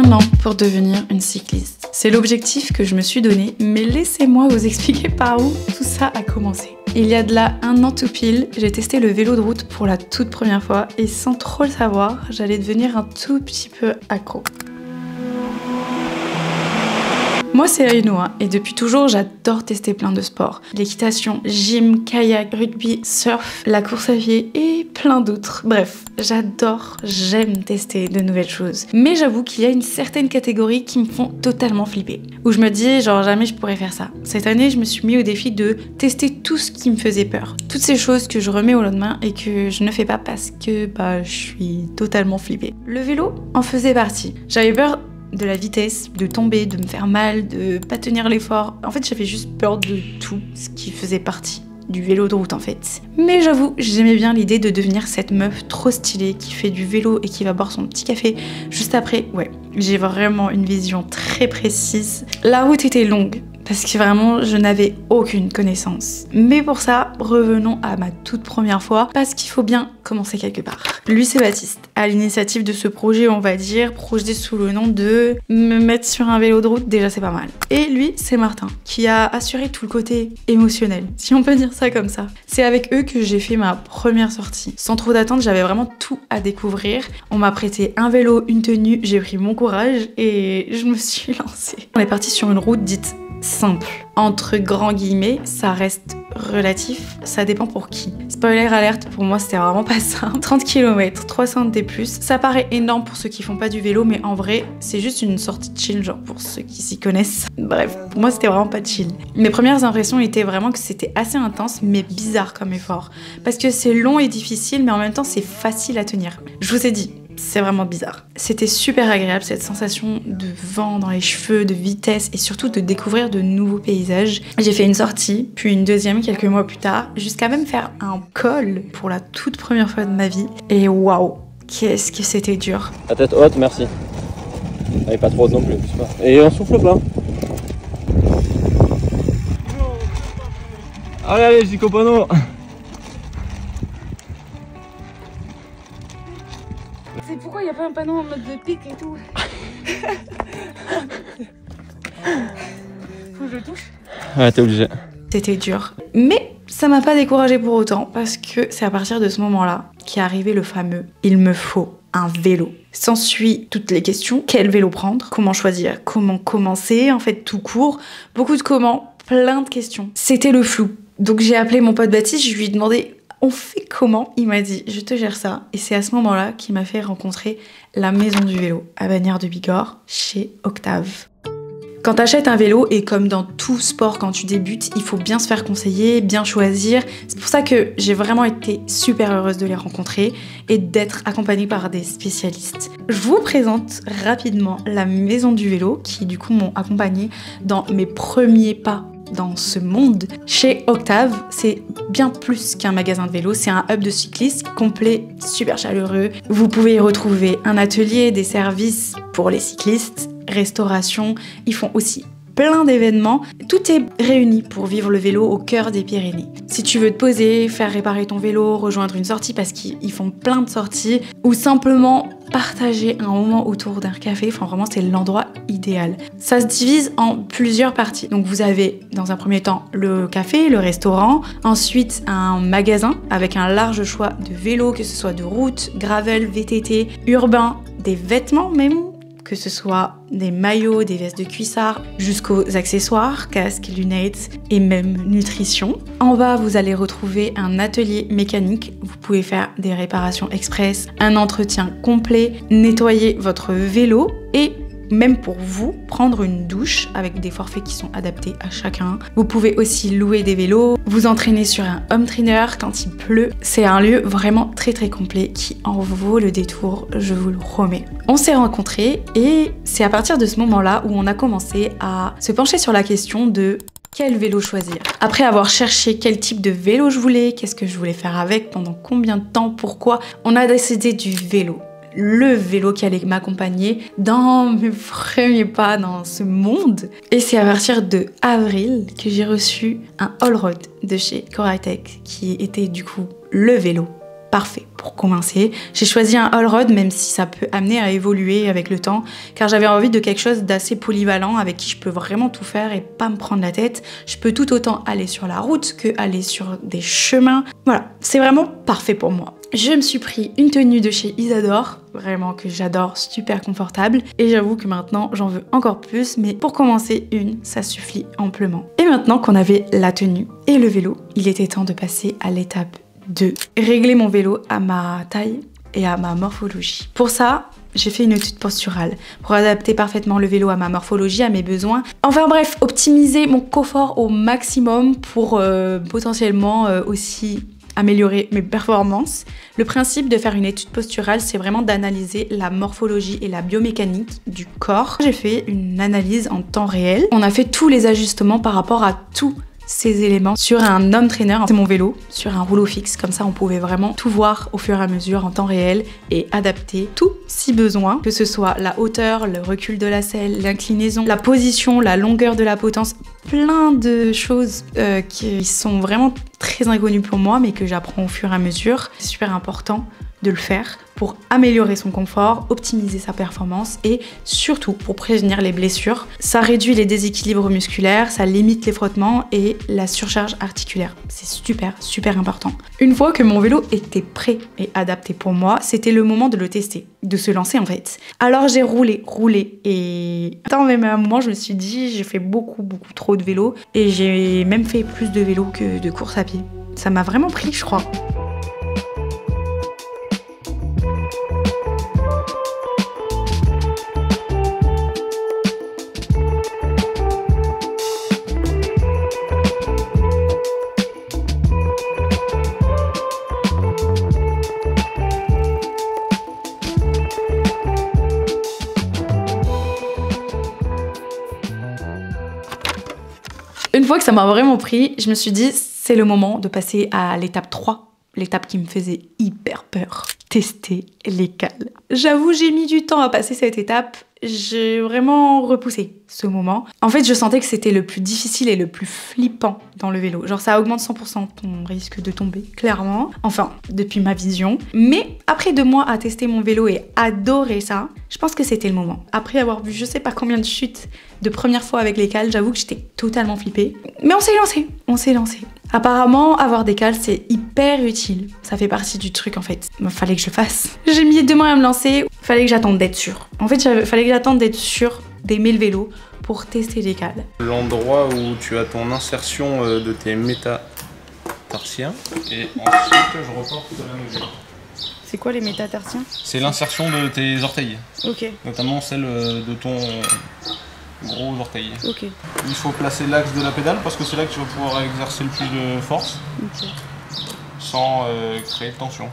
1 an pour devenir une cycliste. C'est l'objectif que je me suis donné, mais laissez-moi vous expliquer par où tout ça a commencé. Il y a de là 1 an tout pile, j'ai testé le vélo de route pour la toute première fois et sans trop le savoir, j'allais devenir un tout petit peu accro. Moi c'est Aïnou et depuis toujours j'adore tester plein de sports. L'équitation, gym, kayak, rugby, surf, la course à pied et plein d'autres. Bref, j'aime tester de nouvelles choses. Mais j'avoue qu'il y a une certaine catégorie qui me font totalement flipper. Où je me dis genre jamais je pourrais faire ça. Cette année je me suis mis au défi de tester tout ce qui me faisait peur. Toutes ces choses que je remets au lendemain et que je ne fais pas parce que je suis totalement flippée. Le vélo en faisait partie. J'avais peur de la vitesse, de tomber, de me faire mal, de pas tenir l'effort. En fait, j'avais juste peur de tout ce qui faisait partie du vélo de route en fait. Mais j'avoue, j'aimais bien l'idée de devenir cette meuf trop stylée qui fait du vélo et qui va boire son petit café juste après. Ouais, j'ai vraiment une vision très précise. La route était longue, parce que vraiment, je n'avais aucune connaissance. Mais pour ça, revenons à ma toute première fois, parce qu'il faut bien commencer quelque part. Lui, c'est Baptiste, à l'initiative de ce projet, on va dire, projeté sous le nom de me mettre sur un vélo de route, déjà c'est pas mal. Et lui, c'est Martin, qui a assuré tout le côté émotionnel, si on peut dire ça comme ça. C'est avec eux que j'ai fait ma première sortie. Sans trop d'attente, j'avais vraiment tout à découvrir. On m'a prêté un vélo, une tenue, j'ai pris mon courage et je me suis lancée. On est parti sur une route dite simple. Entre grands guillemets, ça reste relatif, ça dépend pour qui. Spoiler alerte, pour moi c'était vraiment pas ça. 30 km, 300 D+, ça paraît énorme pour ceux qui font pas du vélo, mais en vrai, c'est juste une sortie de chill, genre pour ceux qui s'y connaissent. Bref, pour moi c'était vraiment pas chill. Mes premières impressions étaient vraiment que c'était assez intense, mais bizarre comme effort. Parce que c'est long et difficile, mais en même temps c'est facile à tenir. Je vous ai dit, c'est vraiment bizarre. C'était super agréable cette sensation de vent dans les cheveux, de vitesse et surtout de découvrir de nouveaux paysages. J'ai fait une sortie, puis une deuxième quelques mois plus tard, jusqu'à même faire un col pour la toute première fois de ma vie. Et waouh, qu'est-ce que c'était dur. La tête haute, merci. Et pas trop haute non plus, c'est pas. Et on souffle pas. Allez, allez, je dis copano. C'est pourquoi il n'y a pas un panneau en mode de pique et tout. Faut que je le touche. Ouais, t'es obligé. C'était dur. Mais ça m'a pas découragée pour autant, parce que c'est à partir de ce moment-là qu'est arrivé le fameux « il me faut un vélo ». S'ensuit toutes les questions. Quel vélo prendre? Comment choisir? Comment commencer? En fait, tout court. Beaucoup de comment, plein de questions. C'était le flou. Donc j'ai appelé mon pote Baptiste, je lui ai demandé on fait comment? Il m'a dit je te gère ça. Et c'est à ce moment-là qu'il m'a fait rencontrer la maison du vélo à Bagnères de Bigorre chez Octave. Quand t'achètes un vélo, et comme dans tout sport quand tu débutes, il faut bien se faire conseiller, bien choisir. C'est pour ça que j'ai vraiment été super heureuse de les rencontrer et d'être accompagnée par des spécialistes. Je vous présente rapidement la maison du vélo qui du coup m'ont accompagnée dans mes premiers pas dans ce monde. Chez Octave, c'est bien plus qu'un magasin de vélo, c'est un hub de cyclistes complet, super chaleureux. Vous pouvez y retrouver un atelier, des services pour les cyclistes, restauration, ils font aussi plein d'événements. Tout est réuni pour vivre le vélo au cœur des Pyrénées. Si tu veux te poser, faire réparer ton vélo, rejoindre une sortie parce qu'ils font plein de sorties, ou simplement partager un moment autour d'un café, enfin vraiment c'est l'endroit idéal. Ça se divise en plusieurs parties. Donc vous avez dans un premier temps le café, le restaurant, ensuite un magasin avec un large choix de vélos, que ce soit de route, gravel, VTT, urbain, des vêtements même, que ce soit des maillots, des vestes de cuissard, jusqu'aux accessoires, casques, lunettes et même nutrition. En bas, vous allez retrouver un atelier mécanique. Vous pouvez faire des réparations express, un entretien complet, nettoyer votre vélo et même pour vous, prendre une douche avec des forfaits qui sont adaptés à chacun. Vous pouvez aussi louer des vélos, vous entraîner sur un home trainer quand il pleut. C'est un lieu vraiment très complet qui en vaut le détour, je vous le promets. On s'est rencontrés et c'est à partir de ce moment-là où on a commencé à se pencher sur la question de quel vélo choisir. Après avoir cherché quel type de vélo je voulais, qu'est-ce que je voulais faire avec, pendant combien de temps, pourquoi, on a décidé du vélo. Le vélo qui allait m'accompagner dans mes premiers pas dans ce monde. Et c'est à partir de avril que j'ai reçu un Allroad de chez Coratec qui était du coup le vélo parfait pour commencer. J'ai choisi un all-road, même si ça peut amener à évoluer avec le temps, car j'avais envie de quelque chose d'assez polyvalent, avec qui je peux vraiment tout faire et pas me prendre la tête. Je peux tout autant aller sur la route que aller sur des chemins. Voilà, c'est vraiment parfait pour moi. Je me suis pris une tenue de chez Isadore, vraiment que j'adore, super confortable. Et j'avoue que maintenant, j'en veux encore plus, mais pour commencer une, ça suffit amplement. Et maintenant qu'on avait la tenue et le vélo, il était temps de passer à l'étape de régler mon vélo à ma taille et à ma morphologie. Pour ça, j'ai fait une étude posturale pour adapter parfaitement le vélo à ma morphologie, à mes besoins. Enfin bref, optimiser mon confort au maximum pour potentiellement aussi améliorer mes performances. Le principe de faire une étude posturale, c'est vraiment d'analyser la morphologie et la biomécanique du corps. J'ai fait une analyse en temps réel. On a fait tous les ajustements par rapport à tous ces éléments sur un home trainer, c'est mon vélo, sur un rouleau fixe. Comme ça, on pouvait vraiment tout voir au fur et à mesure en temps réel et adapter tout si besoin, que ce soit la hauteur, le recul de la selle, l'inclinaison, la position, la longueur de la potence, plein de choses qui sont vraiment très inconnues pour moi, mais que j'apprends au fur et à mesure. C'est super important de le faire pour améliorer son confort, optimiser sa performance et surtout pour prévenir les blessures. Ça réduit les déséquilibres musculaires, ça limite les frottements et la surcharge articulaire. C'est super, super important. Une fois que mon vélo était prêt et adapté pour moi, c'était le moment de le tester, de se lancer en fait. Alors j'ai roulé et... Attends, même à un moment, je me suis dit, j'ai fait beaucoup trop de vélo et j'ai même fait plus de vélo que de course à pied. Ça m'a vraiment pris, je crois. Une fois que ça m'a vraiment pris, je me suis dit, c'est le moment de passer à l'étape 3, l'étape qui me faisait hyper peur, tester les cales. J'avoue, j'ai mis du temps à passer cette étape, j'ai vraiment repoussé ce moment. En fait, je sentais que c'était le plus difficile et le plus flippant dans le vélo. Genre, ça augmente 100% ton risque de tomber, clairement. Enfin, depuis ma vision. Mais après 2 mois à tester mon vélo et adorer ça, je pense que c'était le moment. Après avoir vu je sais pas combien de chutes de première fois avec les cales, j'avoue que j'étais totalement flippée. Mais on s'est lancé. Apparemment, avoir des cales, c'est hyper utile. Ça fait partie du truc, en fait. Fallait que je le fasse. J'ai mis 2 mois à me lancer. Fallait que j'attende d'être sûre. En fait, fallait que j'attende d'être sûre d'aimer le vélo pour tester les cales. L'endroit où tu as ton insertion de tes métatarsiens. Et ensuite, je reporte la mesure. C'est quoi les métatarsiens? C'est l'insertion de tes orteils. Ok. Notamment celle de ton gros orteil. Ok. Il faut placer l'axe de la pédale parce que c'est là que tu vas pouvoir exercer le plus de force. Ok. Sans créer de tension.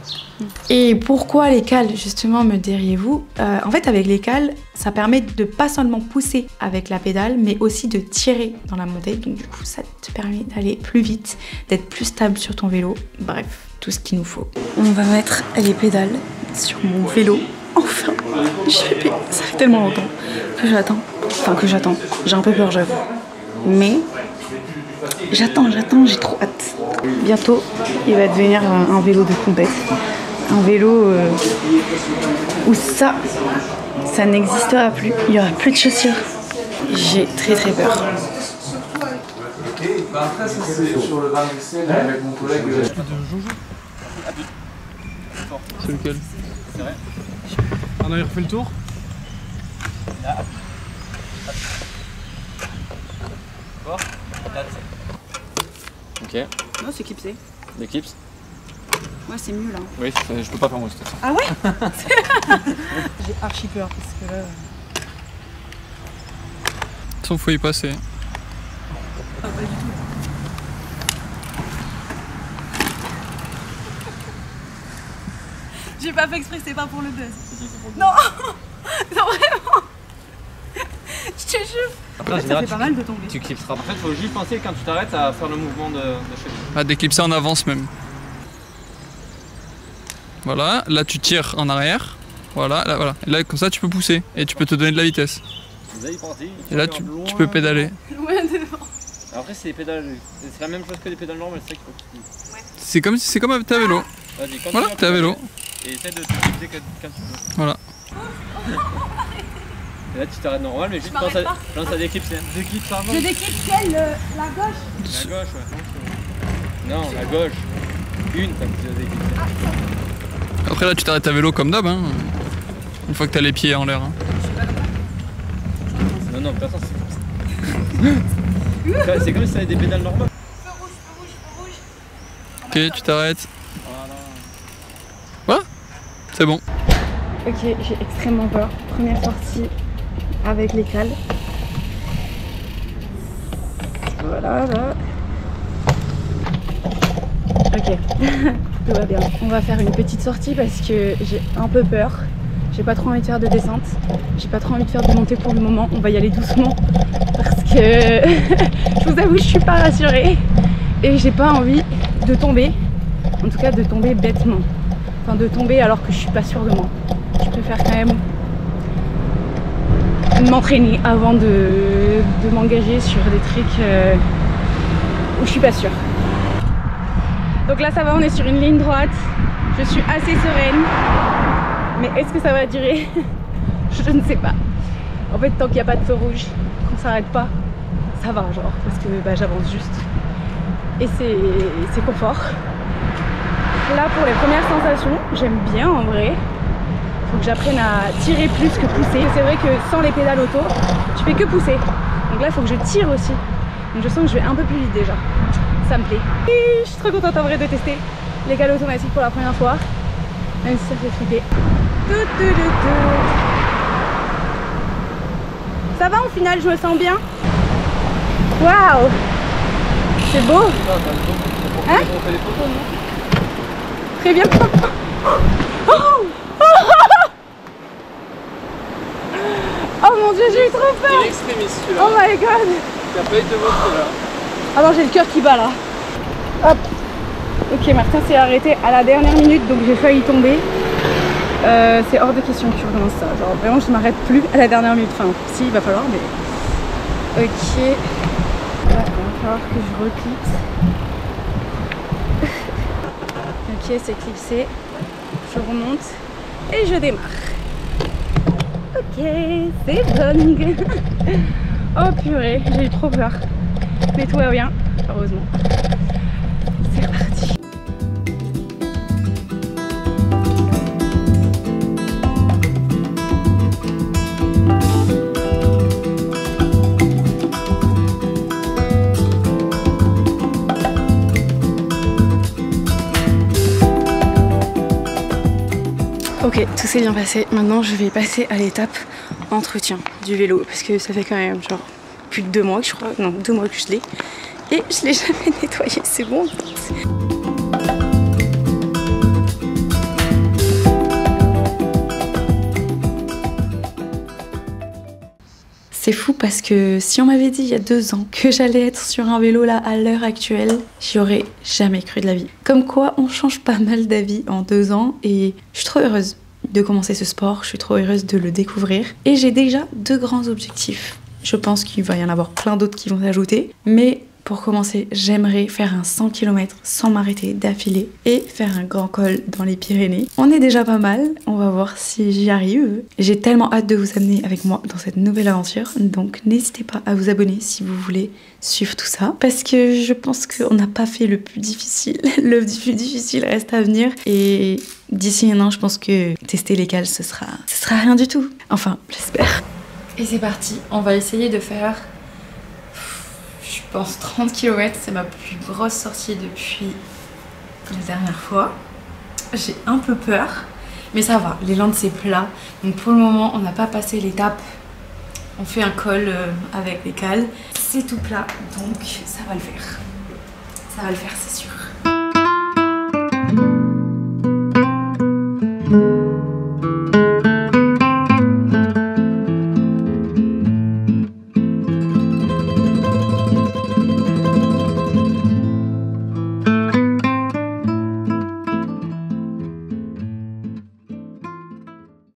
Et pourquoi les cales, justement, me diriez-vous? En fait, avec les cales, ça permet de pas seulement pousser avec la pédale, mais aussi de tirer dans la montée. Donc du coup, ça te permet d'aller plus vite, d'être plus stable sur ton vélo. Bref, tout ce qu'il nous faut. On va mettre les pédales sur mon vélo. Enfin, ça fait tellement longtemps que j'attends. Enfin, que j'attends. J'ai un peu peur, j'avoue. Mais j'attends, j'ai trop hâte. Bientôt, il va devenir un vélo de compète. Un vélo où ça n'existera plus. Il n'y aura plus de chaussures. J'ai très peur. Après, ça c'est sur le bain d'essai avec mon collègue. C'est lequel? C'est vrai. On a refait le tour? Là. Ok. Non, c'est clipsé. Des clips? Ouais, c'est mieux là. Oui, je peux pas faire moi cette Ah ouais? J'ai archi peur parce que là. Sauf faut y passer. Pas du tout. J'ai pas fait exprès, c'est pas pour le buzz. Non. Non, vraiment. Je te jure. Après, ça fait pas mal de tomber. Tu clipseras. En fait, il faut juste penser quand tu t'arrêtes à faire le mouvement de cheville. Ah, déclipser en avance même. Voilà, là tu tires en arrière. Voilà, là, voilà. Et là, comme ça, tu peux pousser et tu peux te donner de la vitesse. Et là, tu peux pédaler. Loin devant. Après, c'est des pédales. C'est la même chose que des pédales normales, c'est ça qu'il faut. C'est comme avec ta vélo. Voilà, t'es à vélo. Et essaie de te déclipser quand tu veux. Voilà. Et là tu t'arrêtes normal, mais juste pense à déclipser. Déclipse avant. Je déclipse quelle la gauche? La gauche, ouais. Non, la gauche. Une comme tu as déclipsé. Après là tu t'arrêtes à vélo comme d'hab, hein. Une fois que t'as les pieds en l'air. Hein. Non, non, personne c'est comme ça. C'est comme si t'avais des pédales normales. Feu rouge, feu rouge, feu rouge. Ok, tu t'arrêtes. Voilà. Voilà, c'est bon. Ok, j'ai extrêmement peur. Première sortie avec les cales. Voilà, là. Ok, tout va bien. On va faire une petite sortie parce que j'ai un peu peur. J'ai pas trop envie de faire de descente. J'ai pas trop envie de faire de montée pour le moment. On va y aller doucement parce que je vous avoue, je suis pas rassurée et j'ai pas envie de tomber. En tout cas, de tomber bêtement. Enfin, de tomber alors que je suis pas sûre de moi. Je préfère quand même m'entraîner avant de m'engager sur des trucs où je suis pas sûre. Donc là ça va, on est sur une ligne droite. Je suis assez sereine. Mais est-ce que ça va durer? Je ne sais pas. En fait, tant qu'il n'y a pas de feu rouge, qu'on s'arrête pas, ça va genre. Parce que bah, j'avance juste. Et c'est confort. Là pour les premières sensations, j'aime bien en vrai. Faut que j'apprenne à tirer plus que pousser. C'est vrai que sans les pédales auto, tu fais que pousser. Donc là il faut que je tire aussi. Donc je sens que je vais un peu plus vite déjà. Ça me plaît. Et je suis trop contente en vrai de tester les cales automatiques pour la première fois. Même si ça fait flipper. Ça va au final, je me sens bien. Waouh! C'est beau! Hein? Très bien! Oh! Oh mon dieu, j'ai eu trop peur! C'est l'extrémiste celui-là. Oh my god! T'as pas été montré là. Ah non, j'ai le cœur qui bat là. Hop! Ok, Martin s'est arrêté à la dernière minute, donc j'ai failli tomber. C'est hors de question que je recommence ça. Genre vraiment, je m'arrête plus à la dernière minute. Enfin, si, il va falloir, mais... Ok. Là, il va falloir que je reclipse. Ok, c'est clipsé. Je remonte et je démarre. Ok, c'est bon. Oh purée, j'ai eu trop peur. Mais tout va bien, heureusement. C'est parti. Ok, tout s'est bien passé. Maintenant, je vais passer à l'étape entretien du vélo parce que ça fait quand même genre plus de 2 mois que je crois, non 2 mois que je l'ai et je l'ai jamais nettoyé, c'est bon. C'est fou parce que si on m'avait dit il y a 2 ans que j'allais être sur un vélo là à l'heure actuelle, j'y aurais jamais cru de la vie. Comme quoi on change pas mal d'avis en 2 ans et je suis trop heureuse de commencer ce sport, je suis trop heureuse de le découvrir et j'ai déjà 2 grands objectifs. Je pense qu'il va y en avoir plein d'autres qui vont s'ajouter, mais pour commencer, j'aimerais faire un 100 km sans m'arrêter d'affilée et faire un grand col dans les Pyrénées. On est déjà pas mal, on va voir si j'y arrive. J'ai tellement hâte de vous amener avec moi dans cette nouvelle aventure, donc n'hésitez pas à vous abonner si vous voulez suivre tout ça, parce que je pense qu'on n'a pas fait le plus difficile. Le plus difficile reste à venir et d'ici un an, je pense que tester les cales, ce sera rien du tout. Enfin, j'espère. Et c'est parti, on va essayer de faire... Je pense 30 km, c'est ma plus grosse sortie depuis la dernière fois. J'ai un peu peur, mais ça va, les Landes c'est plat. Donc pour le moment, on n'a pas passé l'étape. On fait un col avec les cales. C'est tout plat, donc ça va le faire. Ça va le faire, c'est sûr.